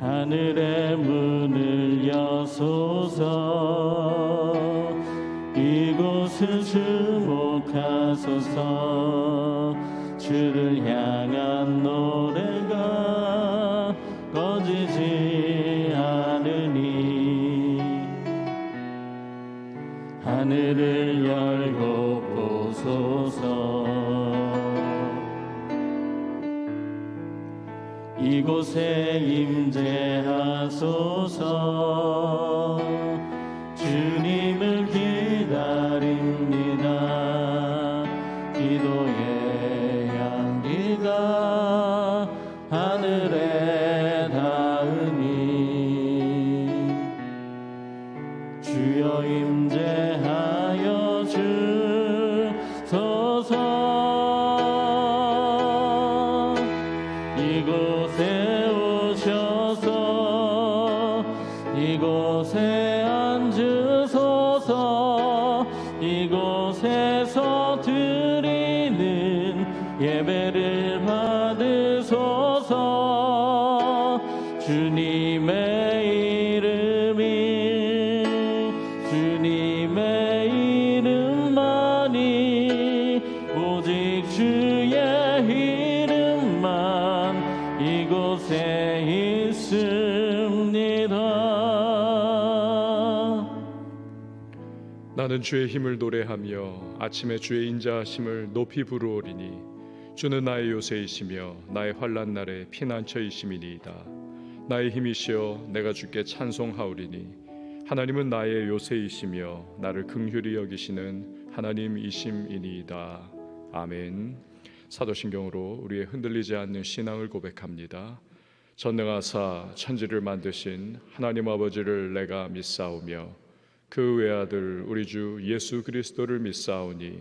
하늘의 문을 여소서. 이곳을 주목하소서. 주를 향한 노래가 꺼지지 않으니 하늘을 열고 보소서. 이곳에 임재하소서. 주님을 기다립니다. 기도의 향기가 하늘에 닿으니 주여 임재하여 주소서. 이곳에 오셔서 이곳에 앉으소서. 이곳에서 드리는 예배를 받으소서. 주님의 이름만이 오직 주의 이름만 이곳에 있습니다. 나는 주의 힘을 노래하며 아침에 주의 인자하심을 높이 부르오리니 주는 나의 요새이시며 나의 환난 날에 피난처이심이니이다. 나의 힘이시여 내가 주께 찬송하오리니 하나님은 나의 요새이시며 나를 긍휼히 여기시는 하나님이심이니이다. 아멘. 사도신경으로 우리의 흔들리지 않는 신앙을 고백합니다. 전능하사 천지를 만드신 하나님 아버지를 내가 믿사오며 그 외아들 우리 주 예수 그리스도를 믿사오니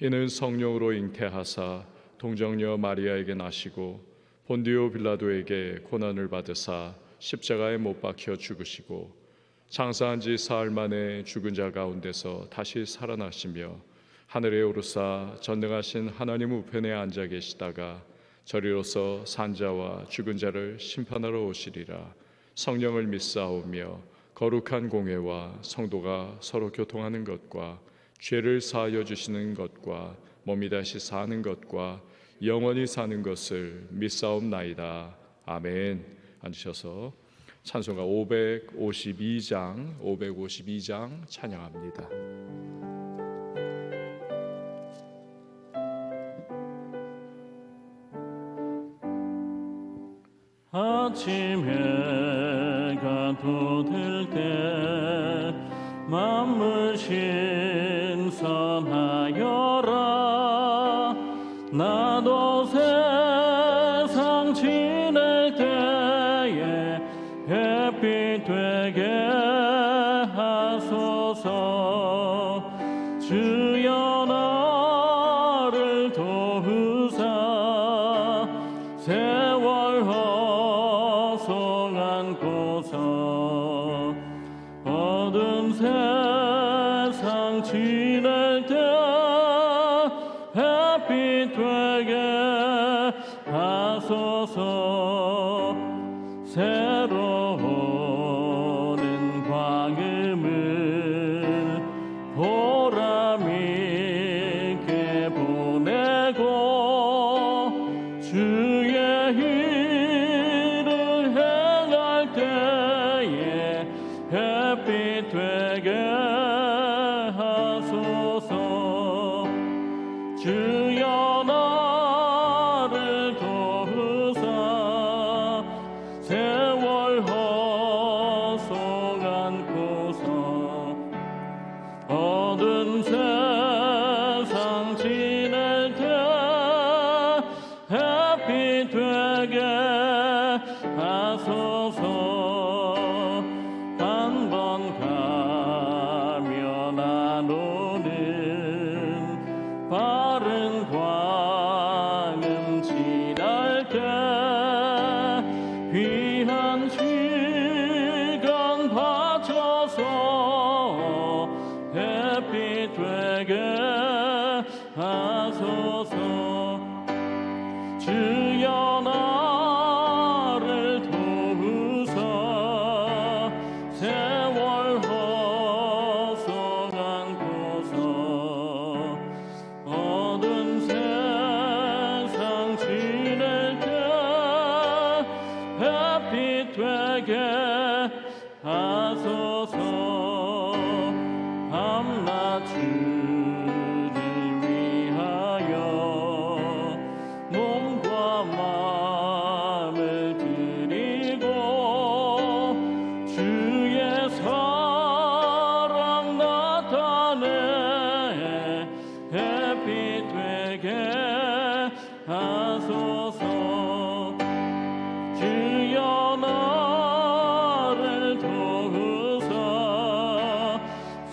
이는 성령으로 잉태하사 동정녀 마리아에게 나시고 본디오 빌라도에게 고난을 받으사 십자가에 못 박혀 죽으시고 장사한 지 사흘 만에 죽은 자 가운데서 다시 살아나시며 하늘에 오르사 전능하신 하나님 우편에 앉아 계시다가 저리로서 산자와 죽은 자를 심판하러 오시리라. 성령을 믿사오며 거룩한 공회와 성도가 서로 교통하는 것과 죄를 사하여 주시는 것과 몸이 다시 사는 것과 영원히 사는 것을 믿사옵나이다. 아멘. 앉으셔서 찬송가 552장 찬양합니다. 아침 해가 돋을 때 만물 신선하여라. 나도 세상 지낼 때에 햇빛 되게 하소서. 주여 나를 도우사 세월 허송 안고서 어두운 세상 지낼 때 햇빛 되게 하소서. 새로운 광음을 보람 있게 보내고 주의 일을 행할 때에 햇빛 되게 하소서. 주여 나를 도우사 세월 허송 안고서 어두운 세상 지낼 때 햇빛 되게 하소서. 한 번 가며 나누는 바른 광음 지날 때 귀한 시간 바쳐서 햇빛 되게 하소서. 주여 나를 도우사 햇빛 되게 하소서. 밤낮 주를 위하여 몸과 마음을 드리고 주의 사랑 나타내 햇빛 되게 하소서. 주여 나를 도우사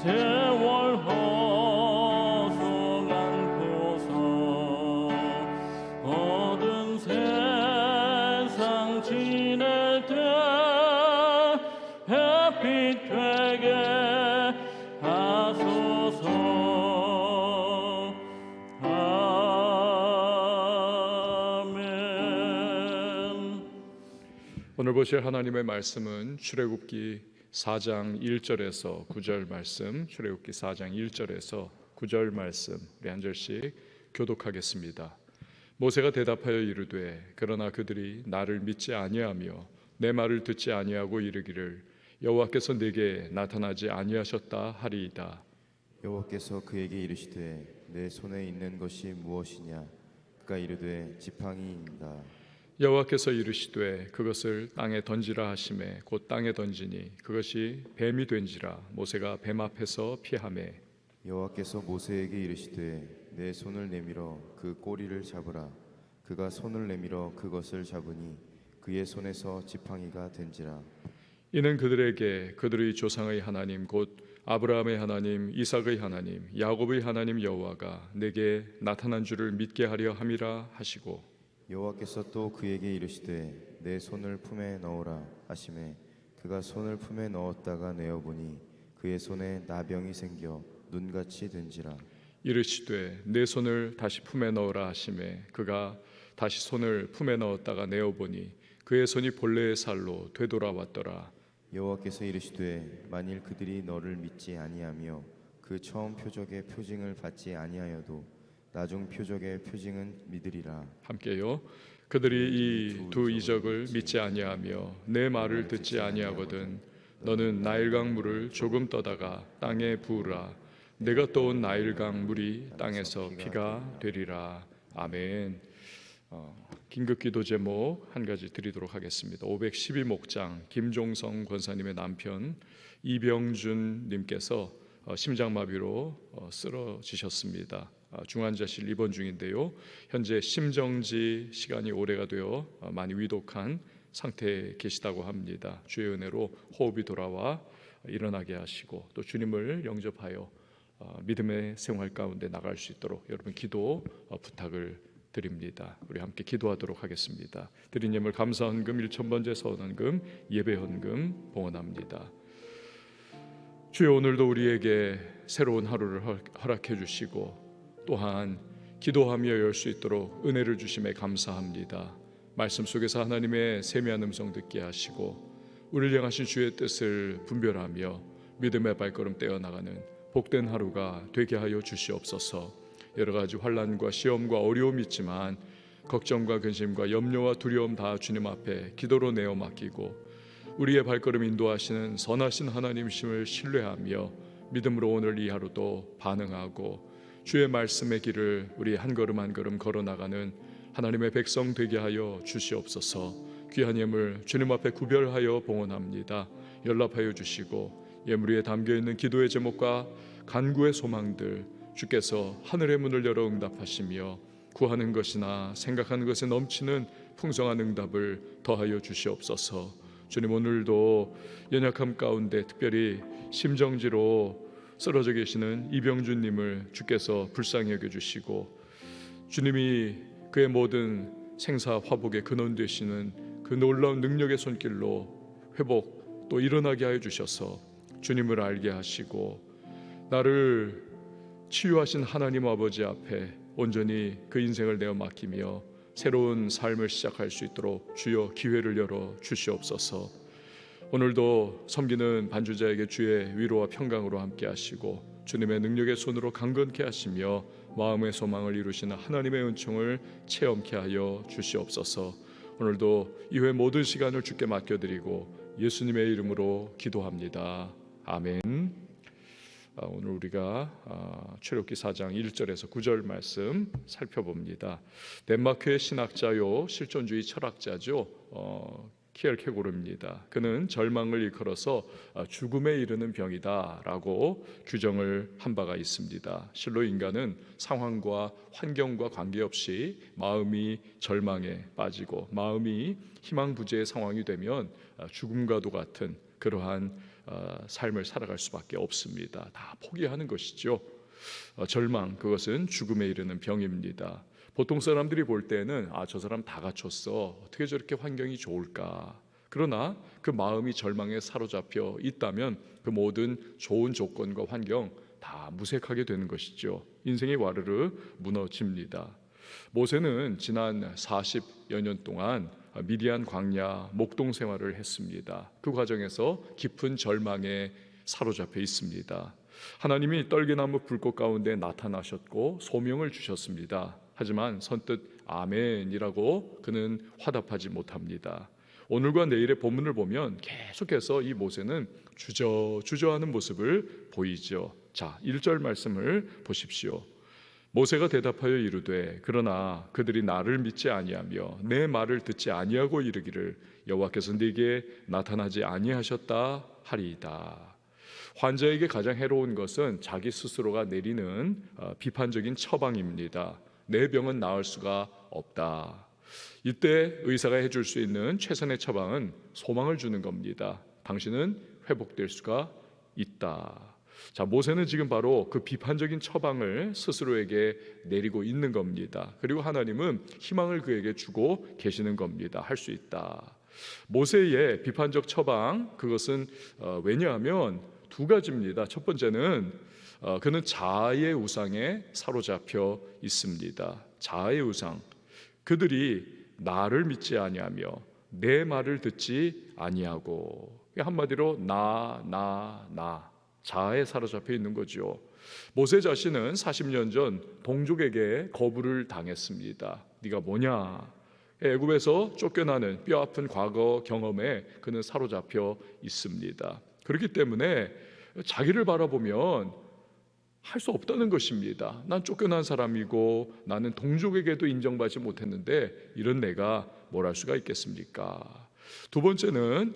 세월 허송 않고서 어두운 세상 지낼 때 햇빛 되게 하소서. 아멘. 오늘 보실 하나님의 말씀은 출애굽기 4장 1절에서 9절 말씀, 출애굽기 4장 1절에서 9절 말씀 우리 한 절씩 교독하겠습니다. 모세가 대답하여 이르되 그러나 그들이 나를 믿지 아니하며 내 말을 듣지 아니하고 이르기를 여호와께서 내게 나타나지 아니하셨다 하리이다. 여호와께서 그에게 이르시되 내 손에 있는 것이 무엇이냐? 그가 이르되 지팡이이다. 여호와께서 이르시되 그것을 땅에 던지라 하시매 곧 땅에 던지니 그것이 뱀이 된지라. 모세가 뱀 앞에서 피하매 여호와께서 모세에게 이르시되 내 손을 내밀어 그 꼬리를 잡으라. 그가 손을 내밀어 그것을 잡으니 그의 손에서 지팡이가 된지라. 이는 그들에게 그들의 조상의 하나님 곧 아브라함의 하나님, 이삭의 하나님, 야곱의 하나님 여호와가 내게 나타난 줄을 믿게 하려 함이라 하시고 여호와께서 또 그에게 이르시되 내 손을 품에 넣으라 하시매 그가 손을 품에 넣었다가 내어보니 그의 손에 나병이 생겨 눈같이 된지라. 이르시되 내 손을 다시 품에 넣으라 하시매 그가 다시 손을 품에 넣었다가 내어보니 그의 손이 본래의 살로 되돌아왔더라. 여호와께서 이르시되 만일 그들이 너를 믿지 아니하며 그 처음 표적의 표징을 받지 아니하여도 나중 표적의 표징은 믿으리라. 함께요. 그들이 이 두 이적을 믿지 아니하며 내 말을 듣지 아니하거든 너는 나일강 물을 조금 떠다가 땅에 부으라. 내가 떠온 나일강 물이 땅에서 피가 되리라. 아멘. 긴급기도 제목 한 가지 드리도록 하겠습니다. 512목장 김종성 권사님의 남편 이병준 님께서 심장마비로 쓰러지셨습니다. 중환자실 입원 중인데요. 현재 심정지 시간이 오래가 되어 많이 위독한 상태에 계시다고 합니다. 주의 은혜로 호흡이 돌아와 일어나게 하시고 또 주님을 영접하여 믿음의 생활 가운데 나갈 수 있도록 여러분 기도 부탁을 드립니다. 우리 함께 기도하도록 하겠습니다. 드린 예물 감사헌금 1,000번째 서원헌금 예배헌금 봉헌합니다. 주여 오늘도 우리에게 새로운 하루를 허락해 주시고 또한 기도하며 열 수 있도록 은혜를 주심에 감사합니다. 말씀 속에서 하나님의 세미한 음성 듣게 하시고 우리를 향하신 주의 뜻을 분별하며 믿음의 발걸음 떼어나가는 복된 하루가 되게 하여 주시옵소서. 여러 가지 환난과 시험과 어려움이 있지만 걱정과 근심과 염려와 두려움 다 주님 앞에 기도로 내어 맡기고 우리의 발걸음 인도하시는 선하신 하나님심을 신뢰하며 믿음으로 오늘 이 하루도 반응하고 주의 말씀의 길을 우리 한 걸음 한 걸음 걸어나가는 하나님의 백성 되게 하여 주시옵소서. 귀한 예물 주님 앞에 구별하여 봉헌합니다. 연락하여 주시고 예물 위에 담겨있는 기도의 제목과 간구의 소망들 주께서 하늘의 문을 열어 응답하시며 구하는 것이나 생각하는 것에 넘치는 풍성한 응답을 더하여 주시옵소서. 주님 오늘도 연약함 가운데 특별히 심정지로 쓰러져 계시는 이병준님을 주께서 불쌍히 여겨주시고 주님이 그의 모든 생사 화복의 근원 되시는 그 놀라운 능력의 손길로 회복 또 일어나게 하여 주셔서 주님을 알게 하시고 나를 치유하신 하나님 아버지 앞에 온전히 그 인생을 내어 맡기며 새로운 삶을 시작할 수 있도록 주여 기회를 열어 주시옵소서. 오늘도 섬기는 반주자에게 주의 위로와 평강으로 함께 하시고 주님의 능력의 손으로 강건케 하시며 마음의 소망을 이루시는 하나님의 은총을 체험케 하여 주시옵소서. 오늘도 이후의 모든 시간을 주께 맡겨드리고 예수님의 이름으로 기도합니다. 아멘. 오늘 우리가 출애굽기 4장 1절에서 9절 말씀 살펴봅니다. 덴마크의 신학자요 실존주의 철학자죠. 키엘케고르입니다. 그는 절망을 일컬어서 죽음에 이르는 병이다라고 규정을 한 바가 있습니다. 실로 인간은 상황과 환경과 관계없이 마음이 절망에 빠지고 마음이 희망부재의 상황이 되면 죽음과도 같은 그러한 삶을 살아갈 수밖에 없습니다. 다 포기하는 것이죠. 절망, 그것은 죽음에 이르는 병입니다. 보통 사람들이 볼 때는 저 사람 다 갖췄어, 어떻게 저렇게 환경이 좋을까. 그러나 그 마음이 절망에 사로잡혀 있다면 그 모든 좋은 조건과 환경 다 무색하게 되는 것이죠. 인생이 와르르 무너집니다. 모세는 지난 40여 년 동안 미디안 광야 목동 생활을 했습니다. 그 과정에서 깊은 절망에 사로잡혀 있습니다. 하나님이 떨기나무 불꽃 가운데 나타나셨고 소명을 주셨습니다. 하지만 선뜻 아멘이라고 그는 화답하지 못합니다. 오늘과 내일의 본문을 보면 계속해서 이 모세는 주저하는 모습을 보이죠. 자, 1절 말씀을 보십시오. 모세가 대답하여 이르되 그러나 그들이 나를 믿지 아니하며 내 말을 듣지 아니하고 이르기를 여호와께서 네게 나타나지 아니하셨다 하리이다. 환자에게 가장 해로운 것은 자기 스스로가 내리는 비판적인 처방입니다. 내 병은 나을 수가 없다. 이때 의사가 해줄 수 있는 최선의 처방은 소망을 주는 겁니다. 당신은 회복될 수가 있다. 자, 모세는 지금 바로 그 비판적인 처방을 스스로에게 내리고 있는 겁니다. 그리고 하나님은 희망을 그에게 주고 계시는 겁니다. 할 수 있다. 모세의 비판적 처방, 그것은 왜냐하면 두 가지입니다. 첫 번째는 그는 자아의 우상에 사로잡혀 있습니다. 자아의 우상. 그들이 나를 믿지 아니하며 내 말을 듣지 아니하고, 한마디로 나 자아에 사로잡혀 있는 거죠. 모세 자신은 40년 전 동족에게 거부를 당했습니다. 네가 뭐냐? 애굽에서 쫓겨나는 뼈아픈 과거 경험에 그는 사로잡혀 있습니다. 그렇기 때문에 자기를 바라보면 할 수 없다는 것입니다. 난 쫓겨난 사람이고 나는 동족에게도 인정받지 못했는데 이런 내가 뭘 할 수가 있겠습니까? 두 번째는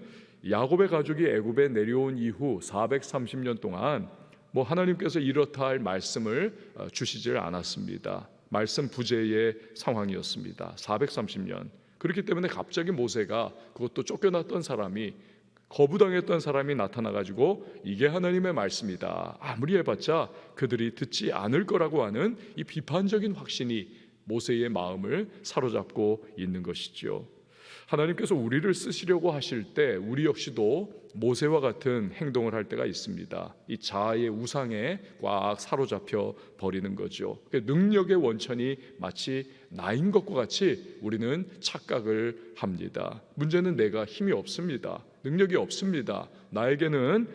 야곱의 가족이 애굽에 내려온 이후 430년 동안 하나님께서 이렇다 할 말씀을 주시질 않았습니다. 말씀 부재의 상황이었습니다. 430년. 그렇기 때문에 갑자기 모세가, 그것도 쫓겨났던 사람이, 거부당했던 사람이 나타나가지고 이게 하나님의 말씀이다, 아무리 해봤자 그들이 듣지 않을 거라고 하는 이 비판적인 확신이 모세의 마음을 사로잡고 있는 것이죠. 하나님께서 우리를 쓰시려고 하실 때 우리 역시도 모세와 같은 행동을 할 때가 있습니다. 이 자아의 우상에 꽉 사로잡혀 버리는 거죠. 능력의 원천이 마치 나인 것과 같이 우리는 착각을 합니다. 문제는 내가 힘이 없습니다. 능력이 없습니다. 나에게는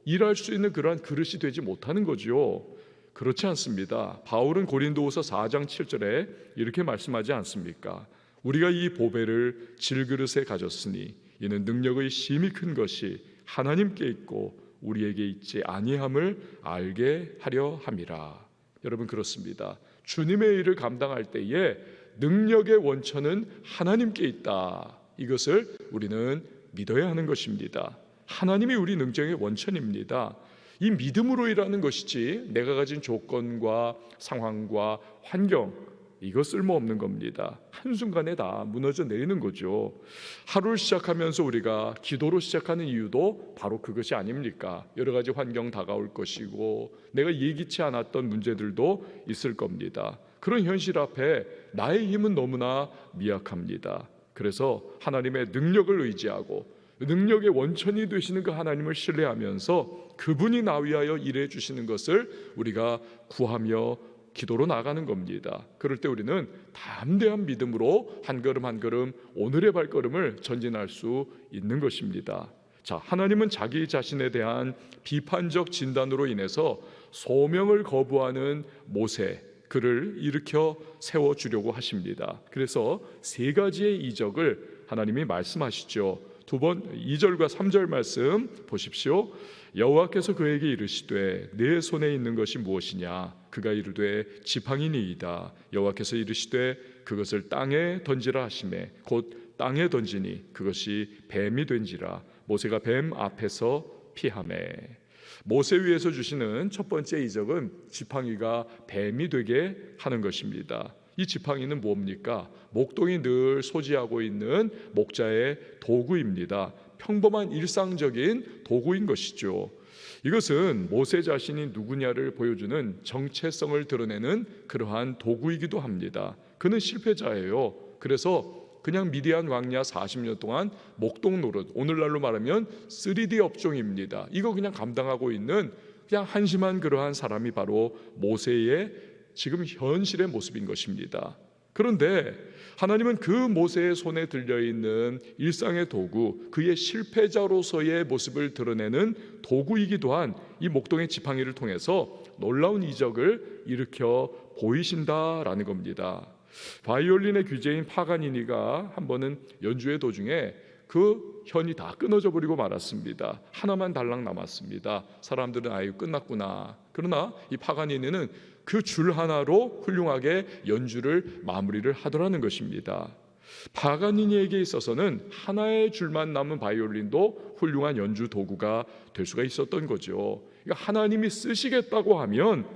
일할 수 있는 그러한 그릇이 되지 못하는 거죠. 그렇지 않습니다. 바울은 고린도후서 4장 7절에 이렇게 말씀하지 않습니까? 우리가 이 보배를 질그릇에 가졌으니 이는 능력의 심히 큰 것이 하나님께 있고 우리에게 있지 아니함을 알게 하려 함이라. 여러분, 그렇습니다. 주님의 일을 감당할 때에 능력의 원천은 하나님께 있다. 이것을 우리는 믿어야 하는 것입니다. 하나님이 우리 능력의 원천입니다. 이 믿음으로 일하는 것이지 내가 가진 조건과 상황과 환경, 이거 쓸모없는 겁니다. 한순간에 다 무너져 내리는 거죠. 하루를 시작하면서 우리가 기도로 시작하는 이유도 바로 그것이 아닙니까? 여러 가지 환경 다가올 것이고 내가 예기치 않았던 문제들도 있을 겁니다. 그런 현실 앞에 나의 힘은 너무나 미약합니다. 그래서 하나님의 능력을 의지하고 능력의 원천이 되시는 그 하나님을 신뢰하면서 그분이 나 위하여 일해 주시는 것을 우리가 구하며 기도로 나가는 겁니다. 그럴 때 우리는 담대한 믿음으로 한 걸음 한 걸음 오늘의 발걸음을 전진할 수 있는 것입니다. 자, 하나님은 자기 자신에 대한 비판적 진단으로 인해서 소명을 거부하는 모세, 그를 일으켜 세워 주려고 하십니다. 그래서 세 가지의 이적을 하나님이 말씀하시죠. 2절과 3절 말씀 보십시오. 여호와께서 그에게 이르시되 내 손에 있는 것이 무엇이냐? 그가 이르되 지팡이니이다. 여호와께서 이르시되 그것을 땅에 던지라 하시매 곧 땅에 던지니 그것이 뱀이 된지라. 모세가 뱀 앞에서 피하매. 모세 위에서 주시는 첫 번째 이적은 지팡이가 뱀이 되게 하는 것입니다. 이 지팡이는 뭡니까? 목동이 늘 소지하고 있는 목자의 도구입니다. 평범한 일상적인 도구인 것이죠. 이것은 모세 자신이 누구냐를 보여주는 정체성을 드러내는 그러한 도구이기도 합니다. 그는 실패자예요. 그래서 그냥 미디안 왕야 40년 동안 목동 노릇, 오늘날로 말하면 3D 업종입니다. 이거 그냥 감당하고 있는 그냥 한심한 그러한 사람이 바로 모세의 지금 현실의 모습인 것입니다. 그런데 하나님은 그 모세의 손에 들려있는 일상의 도구, 그의 실패자로서의 모습을 드러내는 도구이기도 한 이 목동의 지팡이를 통해서 놀라운 이적을 일으켜 보이신다라는 겁니다. 바이올린의 귀재인 파가니니가 한 번은 연주의 도중에 그 현이 다 끊어져 버리고 말았습니다. 하나만 달랑 남았습니다. 사람들은 아유 끝났구나. 그러나 이 파가니니는 그 줄 하나로 훌륭하게 연주를 마무리를 하더라는 것입니다. 파가니니에게 있어서는 하나의 줄만 남은 바이올린도 훌륭한 연주 도구가 될 수가 있었던 거죠. 그러니까 하나님이 쓰시겠다고 하면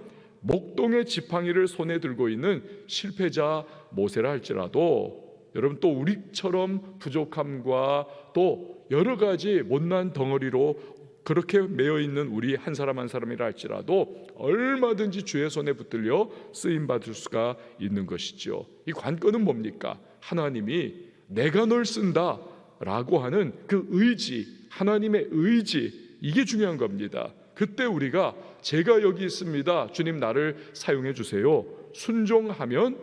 목동의 지팡이를 손에 들고 있는 실패자 모세라 할지라도 여러분 또 우리처럼 부족함과 또 여러 가지 못난 덩어리로 그렇게 매여 있는 우리 한 사람 한 사람이라 할지라도 얼마든지 주의 손에 붙들려 쓰임 받을 수가 있는 것이죠. 이 관건은 뭡니까? 하나님이 내가 널 쓴다라고 하는 그 의지, 하나님의 의지, 이게 중요한 겁니다. 그때 우리가 제가 여기 있습니다. 주님 나를 사용해 주세요. 순종하면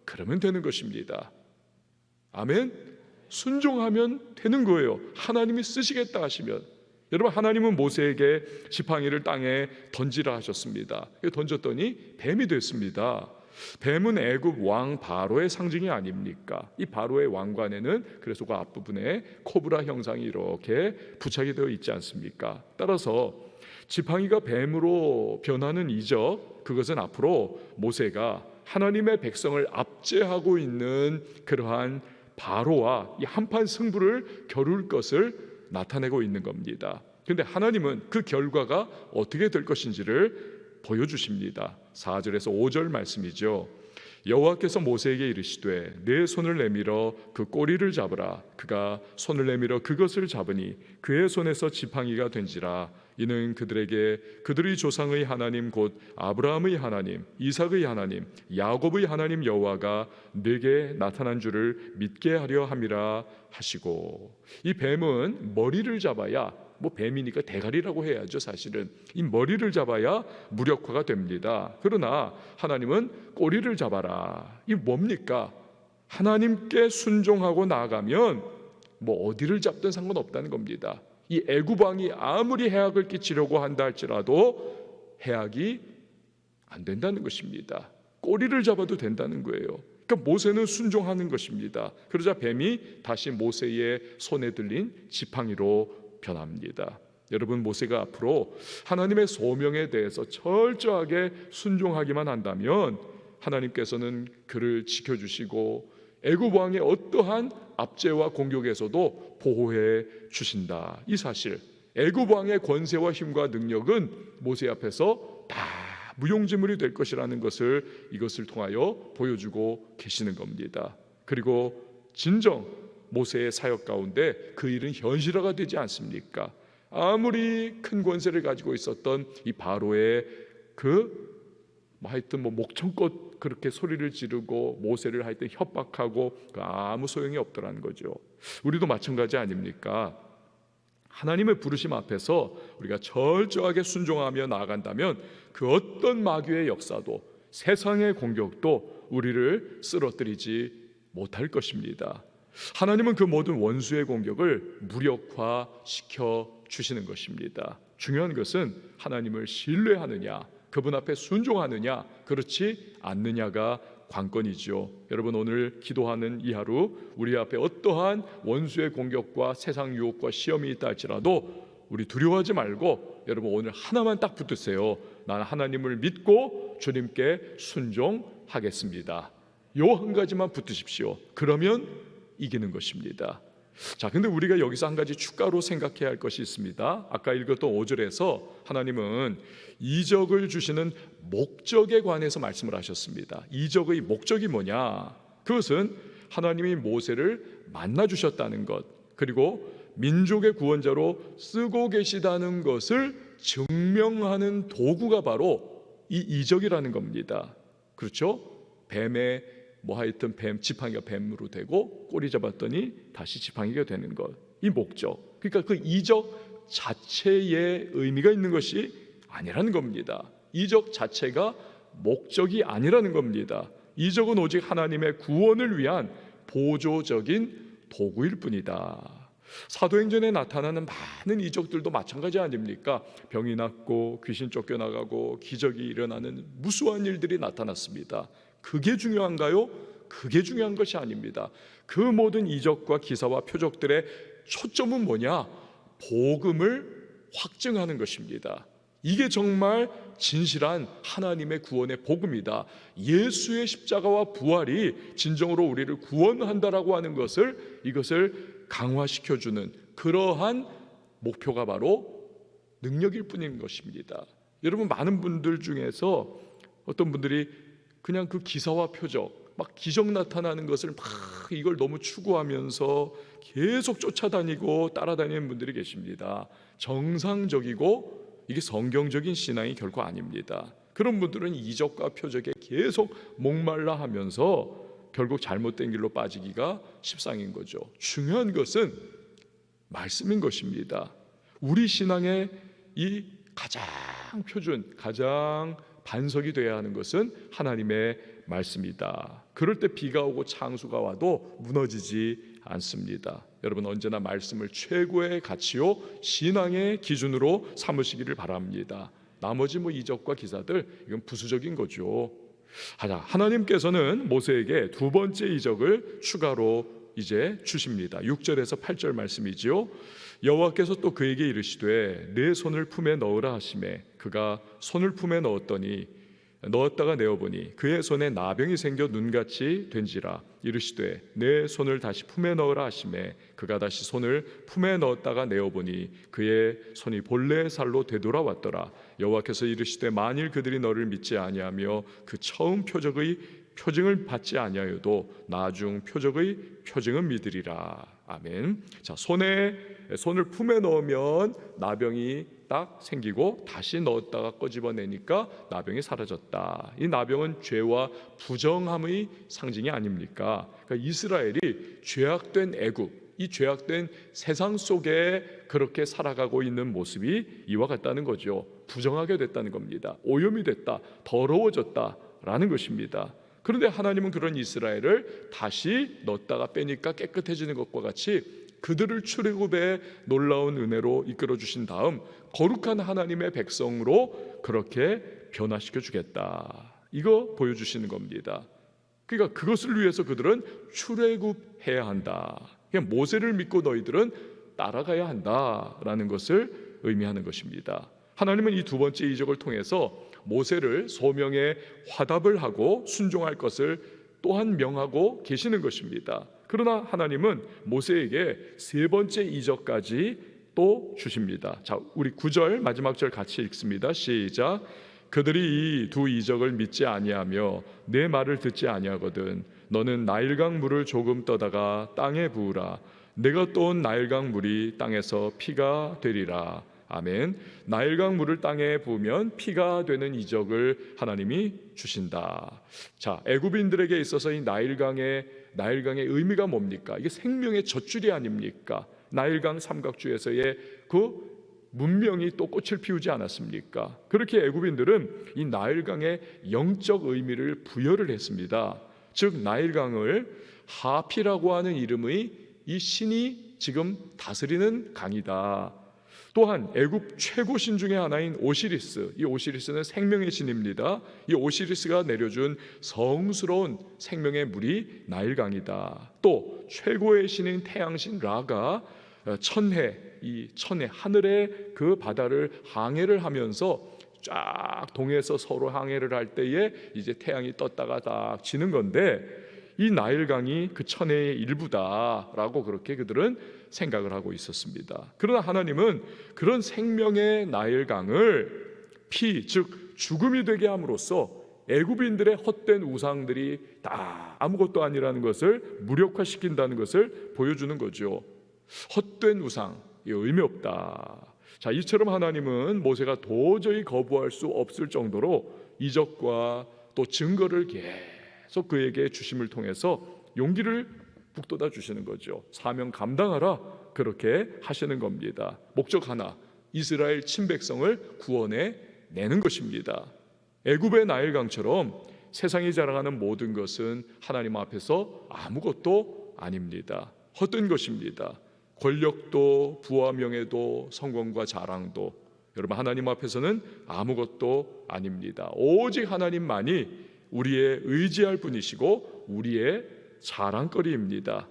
그러면 되는 것입니다. 아멘. 순종하면 되는 거예요. 하나님이 쓰시겠다 하시면. 여러분 하나님은 모세에게 지팡이를 땅에 던지라 하셨습니다. 던졌더니 뱀이 됐습니다. 뱀은 애굽 왕 바로의 상징이 아닙니까? 이 바로의 왕관에는 그래서 그 앞부분에 코브라 형상이 이렇게 부착이 되어 있지 않습니까? 따라서 지팡이가 뱀으로 변하는 이적, 그것은 앞으로 모세가 하나님의 백성을 압제하고 있는 그러한 바로와 이 한판 승부를 겨룰 것을 나타내고 있는 겁니다. 그런데 하나님은 그 결과가 어떻게 될 것인지를 보여주십니다. 4절에서 5절 말씀이죠. 여호와께서 모세에게 이르시되 내 손을 내밀어 그 꼬리를 잡으라. 그가 손을 내밀어 그것을 잡으니 그의 손에서 지팡이가 된지라. 이는 그들에게 그들의 조상의 하나님 곧 아브라함의 하나님, 이삭의 하나님, 야곱의 하나님 여호와가 내게 나타난 줄을 믿게 하려 함이라 하시고. 이 뱀은 머리를 잡아야, 뭐 뱀이니까 대가리라고 해야죠. 사실은 이 머리를 잡아야 무력화가 됩니다. 그러나 하나님은 꼬리를 잡아라. 이 뭡니까? 하나님께 순종하고 나아가면 뭐 어디를 잡든 상관없다는 겁니다. 이 애굽 왕이 아무리 해악을 끼치려고 한다 할지라도 해악이 안 된다는 것입니다. 꼬리를 잡아도 된다는 거예요. 그러니까 모세는 순종하는 것입니다. 그러자 뱀이 다시 모세의 손에 들린 지팡이로 변합니다. 여러분 모세가 앞으로 하나님의 소명에 대해서 철저하게 순종하기만 한다면 하나님께서는 그를 지켜주시고 애굽 왕의 어떠한 압제와 공격에서도 보호해 주신다. 이 사실, 애굽 왕의 권세와 힘과 능력은 모세 앞에서 다 무용지물이 될 것이라는 것을 이것을 통하여 보여주고 계시는 겁니다. 그리고 진정 모세의 사역 가운데 그 일은 현실화가 되지 않습니까? 아무리 큰 권세를 가지고 있었던 이 바로의 하여튼 목청껏 그렇게 소리를 지르고 모세를 하여튼 협박하고 아무 소용이 없더라는 거죠. 우리도 마찬가지 아닙니까? 하나님의 부르심 앞에서 우리가 철저하게 순종하며 나아간다면 그 어떤 마귀의 역사도 세상의 공격도 우리를 쓰러뜨리지 못할 것입니다. 하나님은 그 모든 원수의 공격을 무력화시켜 주시는 것입니다. 중요한 것은 하나님을 신뢰하느냐 그분 앞에 순종하느냐, 그렇지 않느냐가 관건이죠. 여러분, 오늘 기도하는 이 하루 우리 앞에 어떠한 원수의 공격과 세상 유혹과 시험이 있다 할지라도 우리 두려워하지 말고 여러분 오늘 하나만 딱 붙드세요. 나는 하나님을 믿고 주님께 순종하겠습니다. 요 한 가지만 붙드십시오. 그러면 이기는 것입니다. 자, 근데 우리가 여기서 한 가지 추가로 생각해야 할 것이 있습니다. 아까 읽었던 5절에서 하나님은 이적을 주시는 목적에 관해서 말씀을 하셨습니다. 이적의 목적이 뭐냐? 그것은 하나님이 모세를 만나 주셨다는 것, 그리고 민족의 구원자로 쓰고 계시다는 것을 증명하는 도구가 바로 이 이적이라는 겁니다. 그렇죠? 뱀의 하여튼 뱀, 지팡이가 뱀으로 되고 꼬리 잡았더니 다시 지팡이가 되는 것, 이 목적, 그러니까 그 이적 자체에 의미가 있는 것이 아니라는 겁니다. 이적 자체가 목적이 아니라는 겁니다. 이적은 오직 하나님의 구원을 위한 보조적인 도구일 뿐이다. 사도행전에 나타나는 많은 이적들도 마찬가지 아닙니까? 병이 낫고 귀신 쫓겨나가고 기적이 일어나는 무수한 일들이 나타났습니다. 그게 중요한가요? 그게 중요한 것이 아닙니다. 그 모든 이적과 기사와 표적들의 초점은 뭐냐? 복음을 확증하는 것입니다. 이게 정말 진실한 하나님의 구원의 복음이다. 예수의 십자가와 부활이 진정으로 우리를 구원한다라고 하는 것을, 이것을 강화시켜주는 그러한 목표가 바로 능력일 뿐인 것입니다. 여러분, 많은 분들 중에서 어떤 분들이 그냥 그 기사와 표적, 막 기적 나타나는 것을 막 이걸 너무 추구하면서 계속 쫓아다니고 따라다니는 분들이 계십니다. 정상적이고 이게 성경적인 신앙이 결코 아닙니다. 그런 분들은 이적과 표적에 계속 목말라 하면서 결국 잘못된 길로 빠지기가 십상인 거죠. 중요한 것은 말씀인 것입니다. 우리 신앙의 이 가장 표준, 가장 반석이 되어야 하는 것은 하나님의 말씀이다. 그럴 때 비가 오고 창수가 와도 무너지지 않습니다. 여러분, 언제나 말씀을 최고의 가치요 신앙의 기준으로 삼으시기를 바랍니다. 나머지 이적과 기사들, 이건 부수적인 거죠. 하나님께서는 모세에게 두 번째 이적을 추가로 이제 주십니다. 6절에서 8절 말씀이지요. 여호와께서 또 그에게 이르시되 내 손을 품에 넣으라 하시매 그가 손을 품에 넣었다가 내어보니 그의 손에 나병이 생겨 눈같이 된지라. 이르시되 내 손을 다시 품에 넣으라 하시매 그가 다시 손을 품에 넣었다가 내어보니 그의 손이 본래의 살로 되돌아왔더라. 여호와께서 이르시되 만일 그들이 너를 믿지 아니하며 그 처음 표징을 받지 아니하여도 나중 표적의 표징은 믿으리라. 아멘. 자, 손을 품에 넣으면 나병이 딱 생기고 다시 넣었다가 꺼집어내니까 나병이 사라졌다. 이 나병은 죄와 부정함의 상징이 아닙니까? 그러니까 이스라엘이 죄악된 애굽, 이 죄악된 세상 속에 그렇게 살아가고 있는 모습이 이와 같다는 거죠. 부정하게 됐다는 겁니다. 오염이 됐다, 더러워졌다라는 것입니다. 그런데 하나님은 그런 이스라엘을 다시 넣었다가 빼니까 깨끗해지는 것과 같이 그들을 출애굽의 놀라운 은혜로 이끌어 주신 다음 거룩한 하나님의 백성으로 그렇게 변화시켜 주겠다. 이거 보여주시는 겁니다. 그러니까 그것을 위해서 그들은 출애굽해야 한다. 그냥 모세를 믿고 너희들은 따라가야 한다라는 것을 의미하는 것입니다. 하나님은 이 두 번째 이적을 통해서 모세를 소명에 화답을 하고 순종할 것을 또한 명하고 계시는 것입니다. 그러나 하나님은 모세에게 세 번째 이적까지 또 주십니다. 자, 우리 9절 마지막 절 같이 읽습니다. 시작. 그들이 이 두 이적을 믿지 아니하며 내 말을 듣지 아니하거든 너는 나일강 물을 조금 떠다가 땅에 부으라. 내가 떠온 나일강 물이 땅에서 피가 되리라. 아멘. 나일강 물을 땅에 부으면 피가 되는 이적을 하나님이 주신다. 자, 애굽인들에게 있어서 이 나일강의 의미가 뭡니까? 이게 생명의 젖줄이 아닙니까? 나일강 삼각주에서의 그 문명이 또 꽃을 피우지 않았습니까? 그렇게 애굽인들은 이 나일강의 영적 의미를 부여를 했습니다. 즉 나일강을 하피라고 하는 이름의 이 신이 지금 다스리는 강이다. 또한 애굽 최고 신 중의 하나인 오시리스, 이 오시리스는 생명의 신입니다. 이 오시리스가 내려준 성스러운 생명의 물이 나일강이다. 또 최고의 신인 태양신 라가 천해, 이 천해 하늘의 그 바다를 항해를 하면서 쫙 동해에서 서로 항해를 할 때에 이제 태양이 떴다가 딱 지는 건데, 이 나일강이 그 천해의 일부다라고 그렇게 그들은 생각을 하고 있었습니다. 그러나 하나님은 그런 생명의 나일강을 피, 즉 죽음이 되게 함으로써 애굽인들의 헛된 우상들이 다 아무것도 아니라는 것을 무력화시킨다는 것을 보여주는 거죠. 헛된 우상, 의미 없다. 자, 이처럼 하나님은 모세가 도저히 거부할 수 없을 정도로 이적과 또 증거를 계속 그에게 주심을 통해서 용기를 북돋아 주시는 거죠. 사명 감당하라, 그렇게 하시는 겁니다. 목적 하나, 이스라엘 친백성을 구원해 내는 것입니다. 애굽의 나일강처럼 세상이 자랑하는 모든 것은 하나님 앞에서 아무것도 아닙니다. 헛된 것입니다. 권력도 부와 명예도 성공과 자랑도, 여러분, 하나님 앞에서는 아무것도 아닙니다. 오직 하나님만이 우리의 의지할 분이시고 우리의 자랑거리입니다.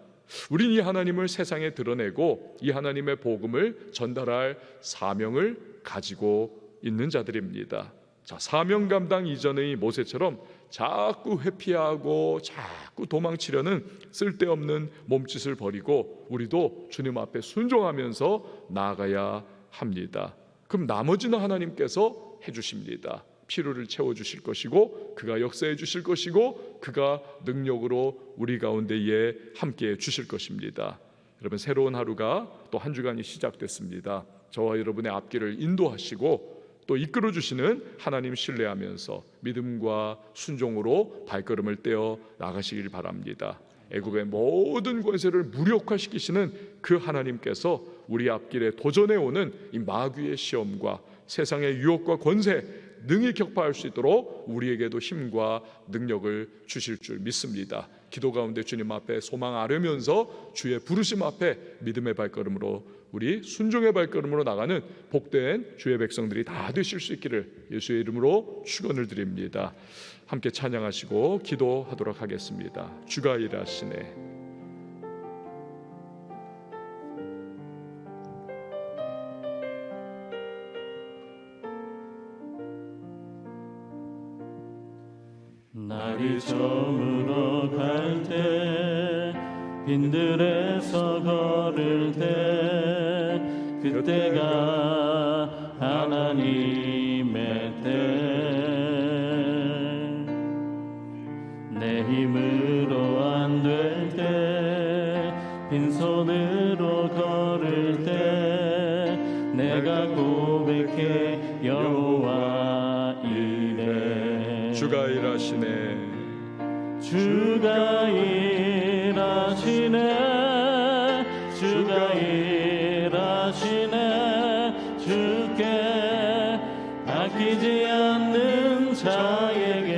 우린 이 하나님을 세상에 드러내고 이 하나님의 복음을 전달할 사명을 가지고 있는 자들입니다. 자, 사명 감당 이전의 모세처럼 자꾸 회피하고 자꾸 도망치려는 쓸데없는 몸짓을 버리고 우리도 주님 앞에 순종하면서 나아가야 합니다. 그럼 나머지는 하나님께서 해주십니다. 필요를 채워주실 것이고 그가 역사해 주실 것이고 그가 능력으로 우리 가운데에 함께해 주실 것입니다. 여러분, 새로운 하루가 또 한 주간이 시작됐습니다. 저와 여러분의 앞길을 인도하시고 또 이끌어 주시는 하나님 신뢰하면서 믿음과 순종으로 발걸음을 떼어 나가시길 바랍니다. 애굽의 모든 권세를 무력화시키시는 그 하나님께서 우리 앞길에 도전해 오는 이 마귀의 시험과 세상의 유혹과 권세 능히 격파할 수 있도록 우리에게도 힘과 능력을 주실 줄 믿습니다. 기도 가운데 주님 앞에 소망 아뢰면서 주의 부르심 앞에 믿음의 발걸음으로, 우리 순종의 발걸음으로 나가는 복된 주의 백성들이 다 되실 수 있기를 예수의 이름으로 축원을 드립니다. 함께 찬양하시고 기도하도록 하겠습니다. 주가 일하시네. 날이 저물어 갈 때 빈들에서 걸을 때 그때가 하나님의 때 내 힘으로 안 될 때 빈손으로 걸을 때 내가 고백해 여호와 이래 주가 일하시네. 주가 일하시네. 주가 일하시네. 주께 아끼지 않는 자에게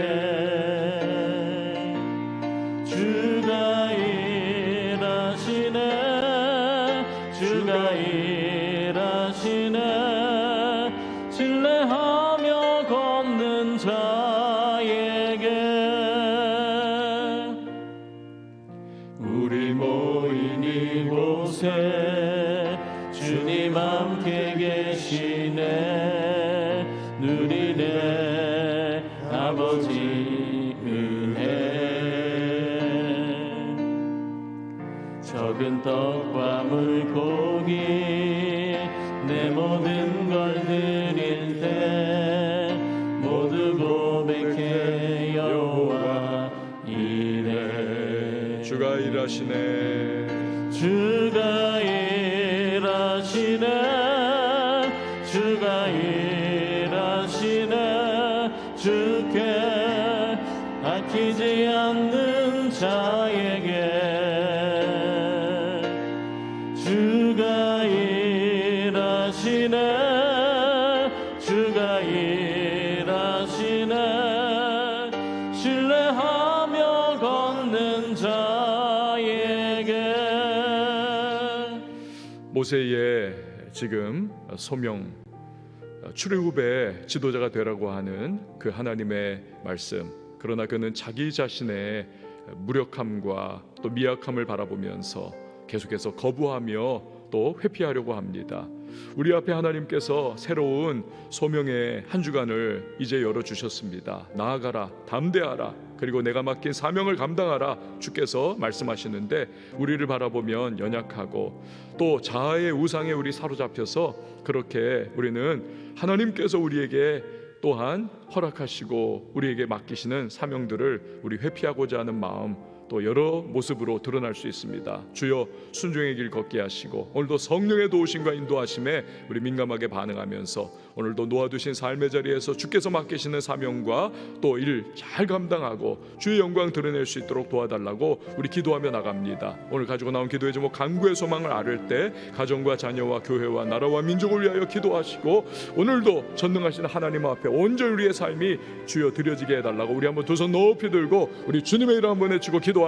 주가 일하시네. 주가 일하시네. 신뢰하며 걷는 자에게 우리 모인 이곳에 주님 함께 계시네. 누리네 아버지 은혜. 적은 떡과 물고기 내 모든 걸 드릴 때 모두 고백해 여호와 이래. 주가 일하시네. 주가 일하시네. 주가 일하시네. 주께 아끼지 않는 자에게 주가 일하시네. 주가 일하시네. 신뢰하며 걷는 자에게. 모세의 지금 소명 출애굽의 지도자가 되라고 하는 그 하나님의 말씀, 그러나 그는 자기 자신의 무력함과 또 미약함을 바라보면서 계속해서 거부하며 또 회피하려고 합니다. 우리 앞에 하나님께서 새로운 소명의 한 주간을 이제 열어주셨습니다. 나아가라, 담대하라, 그리고 내가 맡긴 사명을 감당하라 주께서 말씀하시는데, 우리를 바라보면 연약하고 또 자아의 우상에 우리 사로잡혀서 그렇게 우리는 하나님께서 우리에게 또한 허락하시고 우리에게 맡기시는 사명들을 우리 회피하고자 하는 마음 또 여러 모습으로 드러날 수 있습니다. 주여 순종의 길 걷게 하시고 오늘도 성령의 도우심과 인도하심에 우리 민감하게 반응하면서 오늘도 놓아두신 삶의 자리에서 주께서 맡기시는 사명과 또 일 잘 감당하고 주의 영광 드러낼 수 있도록 도와달라고 우리 기도하며 나갑니다. 오늘 가지고 나온 기도의 제목 간구의 소망을 아를 때 가정과 자녀와 교회와 나라와 민족을 위하여 기도하시고 오늘도 전능하신 하나님 앞에 온전히 우리의 삶이 주여 드려지게 해달라고 우리 한번 두 손 높이 들고 우리 주님의 이름 한번 외치고 기도합니다.